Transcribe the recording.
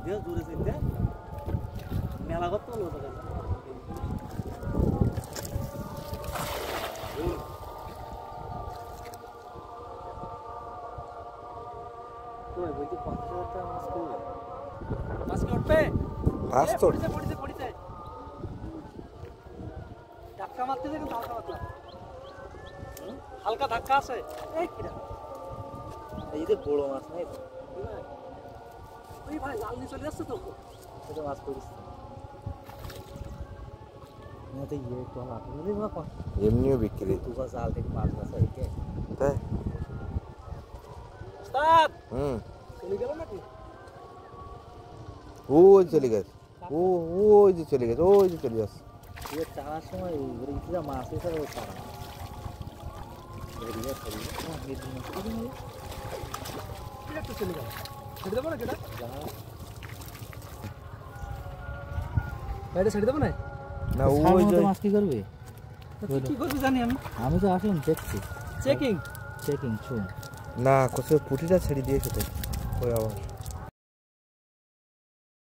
দিয়ে জোরে চিনতে মেলা করতে হলো তো কই বইতে 50,000 টাকা মাছ কি উঠবে মাছ তো পড়িতে ধাক্কা মারতে দেখুন হালকা ধাক্কা আছে এই কিরা এই যে বড় মাছ নাই তো ওই ভাই লাল নিয়ে চলে যাচ্ছে তো এটা মাছ পড়িস না তো ইয়ে তো না বুঝলি বাবা এমনিও বিক্রি তুই জাল থেকে মাছ মাছ আইকে তাই স্টার্ট চলে গেল নাকি ওই চলে গেছে ওই যে চলে গেছে ওই যে চলে যাচ্ছে ये चारा समय इतना मास है सर वो चारा बढ़िया बढ़िया हां ये दिन में ये तो चलेगा छड़ देबो ना केटा বাইরে ছেড়ে দেব না না ওই যে মাছ কি করবে কি করবে জানি আমি তো আসলাম দেখছি চেকিং শুন না কোসে পুটিটা ছেড়ে দিয়েছে তো ওই আবার